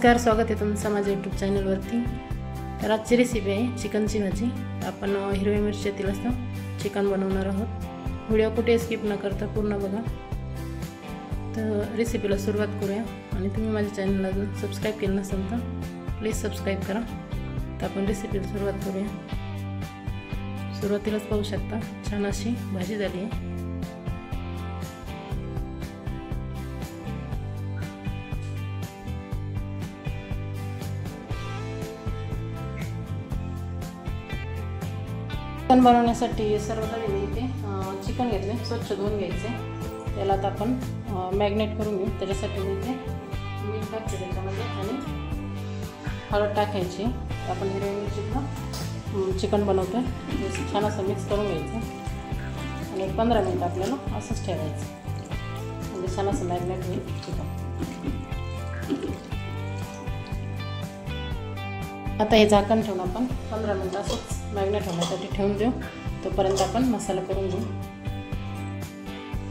नमस्कार, स्वागत आहे तुमचं माझ्या यूट्यूब चॅनलवरती। तर आजची रेसिपी आहे चिकनची भाजी। आपण हिरव्या मिरच्यातील असं चिकन बनवणार आहोत। व्हिडिओ कुठे स्किप न करता पूर्ण बघा। तर रेसिपीला सुरुवात करूया। आणि तुम्ही माझ्या चॅनलला अजून सबस्क्राइब केलं नसेल तर प्लीज सबस्क्राइब करा। तर आपण रेसिपीला सुरुवात करूया। सुरुवातीलाच पाहू शकता छान अशी भाजी झाली आहे। चिकन बनवण्यासाठी सर्वप्रथम मी इथे चिकन घेतले, स्वच्छ धुवून घ्यायचे। त्याला आता आपण मॅग्नेट करून घेऊ। त्याच्यासाठी मी इथे मीठ टाकते त्याच्यामध्ये आणि हळद टाकायची। आपण हिरवी मिरचीचं चिकन बनवतो आहे, छान असं मिक्स करून घ्यायचं आणि 15 मिनिट आपल्याला असंच ठेवायचं म्हणजे छान असं मॅग्नेट होईल चिकन। आता हे झाकण ठेवून आपण 15 मिनिट असंच मॅग्नेट होण्यासाठी ठेवून देऊ। तोपर्यंत आपण मसाला करून घेऊ।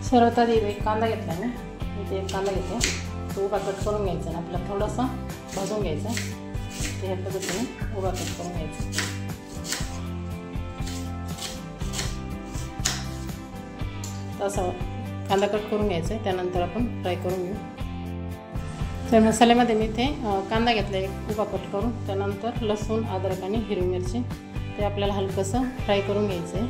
सर्वात आधी एक कांदा घेतला मी इथे, एक कांदा घेते, तो उभा कट करून घ्यायचा आणि आपल्याला थोडासा भाजून घ्यायचा। ते ह्या पद्धतीने उभा कट करून घ्यायचा। तसा कांदा कट करून घ्यायचा आहे, त्यानंतर आपण फ्राय करून घेऊ। तर मसाल्यामध्ये मी इथे कांदा घेतला एक उभा कट करून, त्यानंतर लसूण, अद्रक आणि हिरवी मिरची ते आपल्याला हलकंसं फ्राय करून घ्यायचं आहे।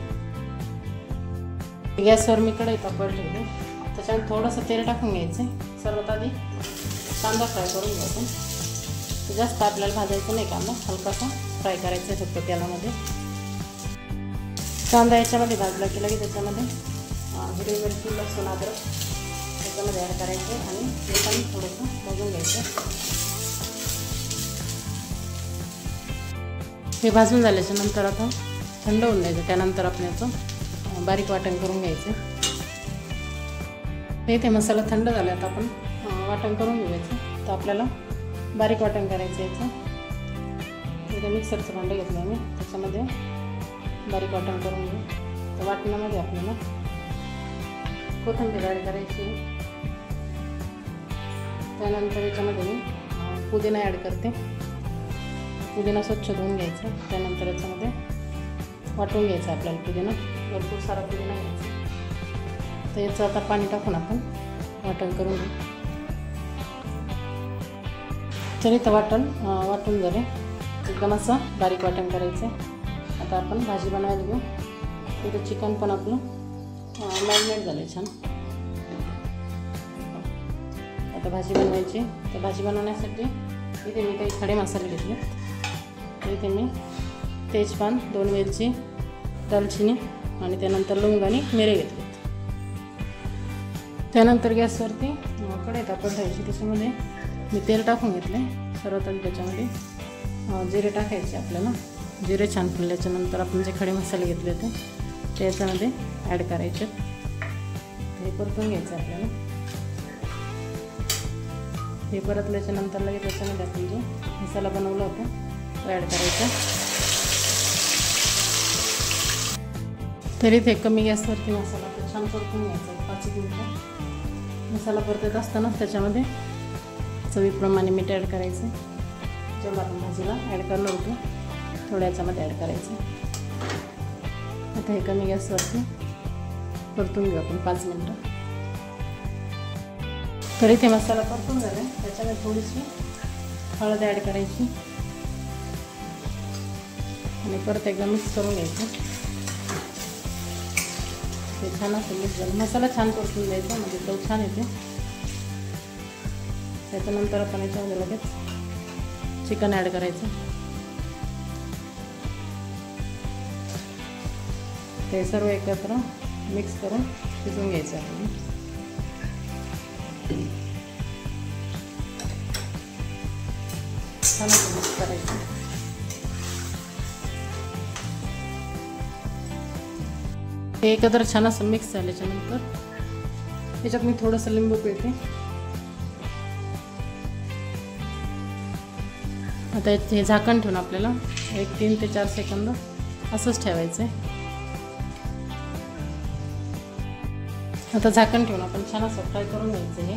गॅसवर मी कढई तापवायला ठेवली, त्याच्यावर थोडंसं तेल टाकून घ्यायचं आहे। सर्वात आधी कांदा फ्राय करून घ्यायचा। जास्त आपल्याला भाजायचं नाही, कांदा हलकासा फ्राय करायचा आहे फक्त तेलामध्ये। कांदा याच्यामध्ये भाजला की लगेच त्याच्यामध्ये हिरवी मिरची, लसूण, अद्रक त्याच्यामध्ये ॲड करायचे आणि ते पण थोडंसं भाजून घ्यायचं। हे भाजून झाल्याच्या नंतर आता थंड होऊन द्यायचं। त्यानंतर आपण याचं बारीक वाटण करून घ्यायचं। इथे मसाला थंड झाला, आता आपण वाटण करून घ्यायचं। तर आपल्याला बारीक वाटण करायचं याचं। इथे मिक्सरचं भांडं घेतलं मी, त्याच्यामध्ये बारीक वाटण करून घेऊ। तर वाटणामध्ये आपल्याला कोथिंबीर ॲड करायची, त्यानंतर याच्यामध्ये मी पुदिना ॲड करते। पुदिना स्वच्छ धुवून घ्यायचा, त्यानंतर याच्यामध्ये वाटून घ्यायचं आपल्याला पुदिना, भरपूर सारा पुदिना घ्यायचा। तर याचं आता पाणी टाकून आपण वाटण करून घेऊ। तरी तर वाटून झाले, एकदम असं बारीक वाटण करायचं। आता आपण भाजी बनवायला घेऊ। तिथं चिकन पण आपलं मॅरिनेट झालं छान। आता भाजी बनवायची। तर भाजी बनवण्यासाठी इथे मी काही खडे मसाले घेतले। इथे मी तेजपान, 2 वेलची, दालचिनी आणि त्यानंतर लवंग आणि मिरे घेतले। त्यानंतर गॅसवरती कढई तापत ठेवायची, त्याच्यामध्ये मी तेल टाकून घेतले। सर्वात आधी त्याच्यामध्ये जिरे टाकायचे आपल्याला। जिरे छान फुलल्याच्या नंतर आपण जे खडे मसाले घेतले होते ते याच्यामध्ये ॲड करायचे। हे परतून घ्यायचं आपल्याला। हे परतल्याच्या नंतर लगेच त्याच्यामध्ये आपण जो मसाला बनवला होता तो ॲड करायचा। तरी ते कमी गॅसवरती मसाला तर छान परतून घ्यायचा 5 मिनिटं। मसाला परतत असताना त्याच्यामध्ये चवीप्रमाणे मीठ ॲड करायचं। जेव्हा आपण भाजीला ॲड करणार होतो थोड्या याच्यामध्ये ॲड करायचं। आता हे कमी गॅसवरती परतून घेऊ आपण 5 मिनिटं। तर इथे मसाला परतून झाला, त्याच्यामध्ये थोडीशी हळद ॲड करायची आणि परत एकदा मिक्स करून घ्यायचं। ते छान असं मिक्स झालं, मसाला छान परतून द्यायचा म्हणजे चव छान येते। त्याच्यानंतर आपण याच्यामध्ये लगेच चिकन ॲड करायचं। ते सर्व एकत्र मिक्स करून शिजवून घ्यायचं आपण। छान असं मिक्स करायचं। हे एकत्र छान असं मिक्स झाल्याच्या नंतर त्याच्यात मी थोडंसं लिंबू पिळते। आता हे झाकण ठेवून आपल्याला 3 ते 4 सेकंद असंच ठेवायचं आहे। आता झाकण ठेवून आपण छान असं फ्राय करून घ्यायचं। हे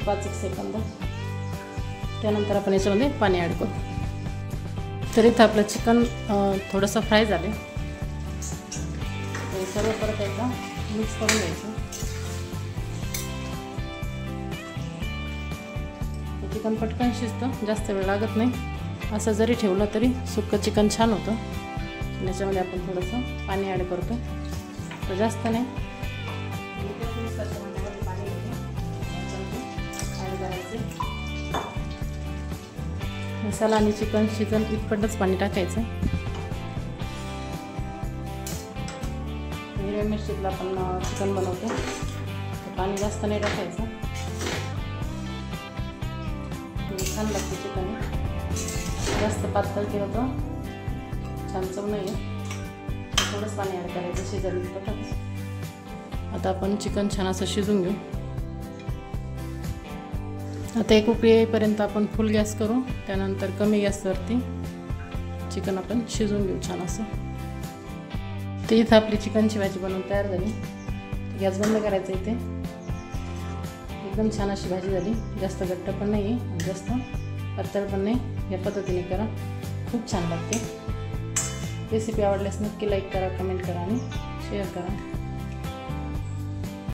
5-1 सेकंद त्यानंतर आपण याच्यामध्ये पाणी ॲड करू. तर इथं आपलं चिकन थोडंसं फ्राय झाले. हे सर्व परत एकदा मिक्स करून घ्यायचं. चिकन पटकन शिजतं, जास्त वेळ लागत नाही. असं जरी ठेवलं तरी सुक्कं चिकन छान होतं. याच्यामध्ये आपण थोडंसं पाणी ॲड करतो, तर जास्त नाही. पाणी ॲड करायचे. मसाला आणि चिकन शिजन इतपतच पाणी टाकायचं. हिरव्या मिरचीतलं आपण चिकन बनवतो, तर पाणी जास्त नाही टाकायचं. छान लागते चिकन. जास्त पातळ केलं तर छान चव नाही आहे. थोडंच पाणी ॲड करायचं शिजल्यानंतर. आता आपण चिकन छान असं शिजून घेऊ. आता एक उकळी येईपर्यंत आपण फुल गॅस करू. त्यानंतर कमी गॅसवरती चिकन आपण शिजून घेऊ छान असं. तर इथं आपली चिकनची भाजी बनवून तयार झाली. गॅस बंद करायचा. इथे एकदम छान अशी भाजी झाली. जास्त घट्ट पण नाही आहे, जास्त पातळ पण नाही. या पद्धतीने करा, खूप छान लागते. रेसिपी आवडल्यास नक्की लाईक करा, कमेंट करा आणि शेअर करा.